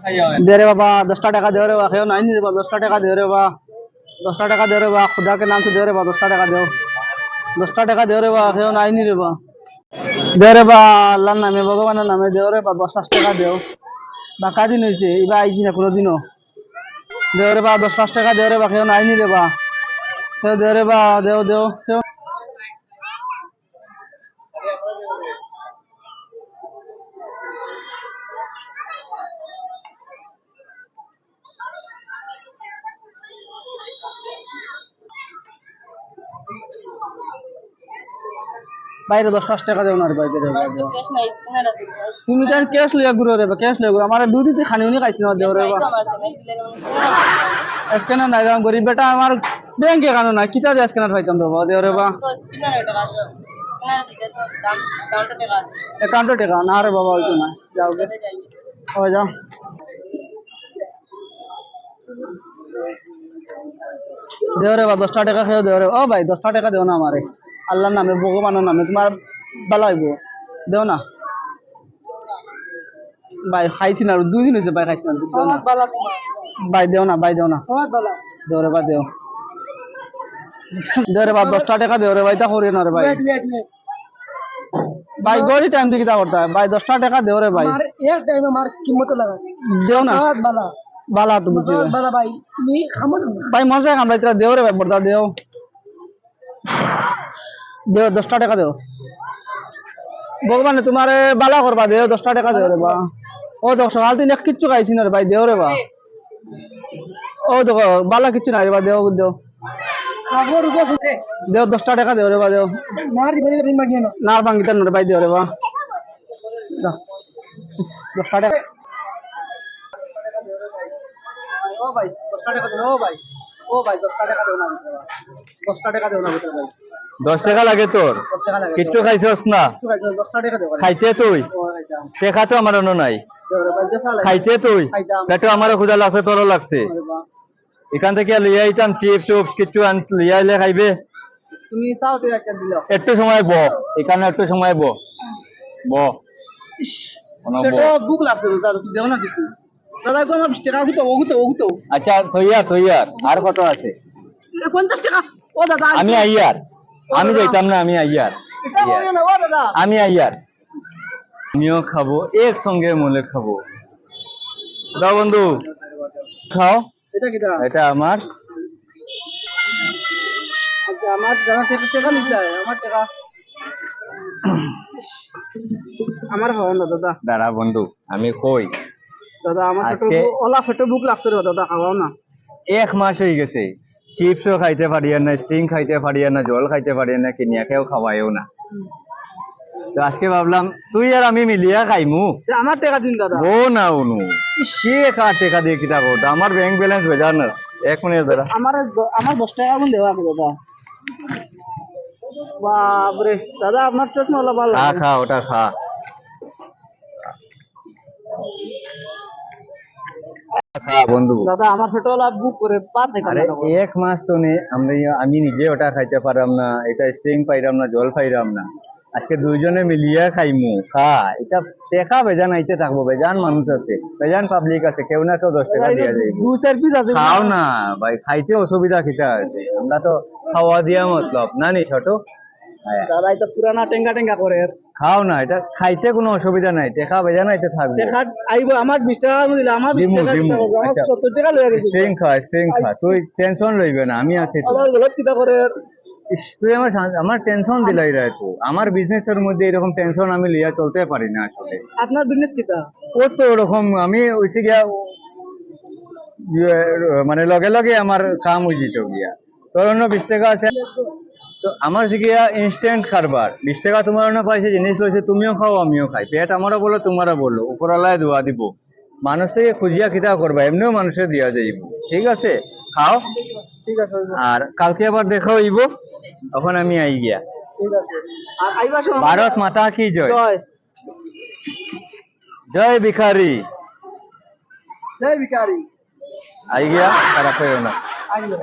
दे रे बाबा 10 टाका दे रे बाबा नहीं नहीं रे बाबा 10 टाका दे रे बाबा 10 टाका दे रे बाबा खुदा के नाम से दे रे बाबा 10 टाका दो 10 टाका दे रे बाबा नहीं नहीं रे बाबा दे रे बाबा আল্লাহর নামে ভগবানের নামে দে রে বাবা 10 টাকা দেও বাকা দিন হইছে ইবা আইছি না কোনদিনও দে রে বাবা 10 টাকা দে রে বাবা নাই নি রে বাবা দে রে বাবা দেও দেও বাইরে 10 টাকা দেও না রে বাইরে তুমি তো ক্যাশ লইয়া ঘুরো রে ক্যাশ লইয়া ঘুরো আমারে দুই দিতে খানি উনি খাইছ না দেও রে বাবা স্ক্যানার নাই রে গরিব বেটা আমার ব্যাংকে কানো না কিতা দে স্ক্যানার পাইতাম রে বাবা দেও রে বাবা অ্যাকাউন্টে টাকা না রে বাবা হইতো না যাও গে ও যাও দেও রে বাবা 10 টাকা খেয়ে দেও রে ও ভাই 10 টাকা দেও না আমারে আল্লাহর নামে ভগবানের নামে তোমার ভালো হইব দেও না ভাই খাইছি না দুই দিন হইছে ভাই খাইছি না দেও না ভাই দেও না ভাই দেও না দেও রে ভাই দেও দেও রে ভাই 10 টাকা দেও রে ভাই তা করে না রে ভাই ভাই গড়ি টাইম দিকে তা করতে ভাই 10 টাকা দেও রে ভাই আমার এক টাইমে মার কিমত লাগা দেও না বালা বালা তো বুঝি বালা ভাই তুমি খামো ভাই মজা আমরা ইতরা দেও রে ভাই বড়দা দেও দেও 10 টাকা দেও ভগবান তোমারে বালা করবা দেও 10 টাকা দেও রে বা ও দেখো সকাল দিন এক কিচ্ছু খাইছি না রে ভাই দেও রে বা ও দেখো বালা কিচ্ছু নাই রে বা দেও দেও খাবার উপর দেও 10 টাকা দেও রে বা দেও নার দিবে রিং মাগিয়ে না নার ভাঙিতা না রে ভাই দেও রে বা 10 টাকা ও ভাই 10 টাকা দেও ও ভাই 10 টাকা দেও না 10 টাকা দেও না ভাই 10 টাকা লাগে তোর কিচ্ছু খাইছস না খাইতে তুই টাকা তো আমার অন্য নাই খাইতে তুই পেটো আমারও ক্ষুধা লাগছে তোরও লাগছে এখান থেকে লিয়ে আইতাম চিপস চুপস কিছু লিয়ে আইলে খাইবে তুমি চাও তো একটা দিল একটু সময় ব এখানে একটু সময় ব পেটো ভুক লাগছে দাদা দেও না কিছু দাদা কোন 20 টাকা দিতে ওগুতো আচ্ছা থইয়ার আর কত আছে 50 টাকা ও দাদা আমি আইয়ার আমি যাইতাম না আমি আইয়ার আমি আইয়ার আমিও খাবো একসঙ্গে মলে খাবো দাও বন্ধু খাও এটা আমার আচ্ছা আমার জানা টাকা নিতে আমার টাকা আমার হয় না দাদা দাঁড়া বন্ধু আমি কই দাদা আমার ওলা ফেটো বুক লাগছে রে দাদা খাওয়াও না 1 মাস হয়ে গেছে চিপসও খাইতে পারি না স্টিং খাইতে পারি না জল খাইতে পারি না কিনিয়াকেও খাওয়াইও না তো আজকে ভাবলাম তুই আর আমি মিলিয়া খাইমু আমার টাকা দিন দাদা ও না অনু কে কার টাকা দিয়ে কিতা করতো আমার ব্যাংক ব্যালেন্স বেজার না 1 মিনিট দাঁড়া আমার 10 টাকা কোন দেওয়া আছে দাদা বাপরে দাদা আপনার চশমা ওলা ভালো খা ওটা খা বন্ধু দাদা আমার পেটওয়ালা বুক করে পার থেকে আরে 1 মাস তো নে আমি নিজে ওটা খাইতে পারলাম না এটা স্টিং পাইলাম না জল পাইলাম না আজকে দুইজনে মিলিয়া খাইমু খা এটা টাকা বেজান আইতে থাকবো বেজান মানুষ আছে বেজান পাবলিক আছে কেউ না তো 10 টাকা দিয়া যাইব 2-4 পিস আছে খাও না ভাই খাইতে অসুবিধা কিটা আছে আমরা তো খাওয়া দিয়া মতলব না নি ছোট দাদা এটা পুরানা টেঙ্গা করে খাও না এটা খাইতে কোনো অসুবিধা নাই টাকা বেজান আইতে থাকবে টাকা আইবো আমার 20 টাকা দিলে আমার 20 টাকা আমার 70 টাকা লয়ে গেছে স্টিং খা তুই টেনশন লইবে না আমি আছি আবার গলত কিটা করে তুই আমার টেনশন দিলাই রে তো আমার বিজনেসের মধ্যে এরকম টেনশন আমি লিয়া চলতে পারি না আসলে আপনার বিজনেস কিটা ও তো ওরকম আমি হইছে গিয়া মানে লগে লগে আমার কাম হয়ে যেত গিয়া তোর অন্য 20 টাকা আছে তো আমার গিয়া ইনস্ট্যান্ট কারবার 20 টাকা তোমার অন্য পাইছে জিনিস লইছে তুমিও খাও আমিও খাই পেট আমারও বলো তোমারও বলো উপরওয়ালায় দোয়া দিব মানুষ থেকে খুঁজিয়া খিতা করবা এমনিও মানুষের দিয়া যাইব ঠিক আছে খাও ঠিক আছে আর কালকে আবার দেখা হইব তখন আমি আই গিয়া ঠিক আছে আর আইবা সময় ভারত মাতা কি জয় জয় জয় ভিখারি জয় ভিখারি আই গিয়া খারাপ হইও না আইবা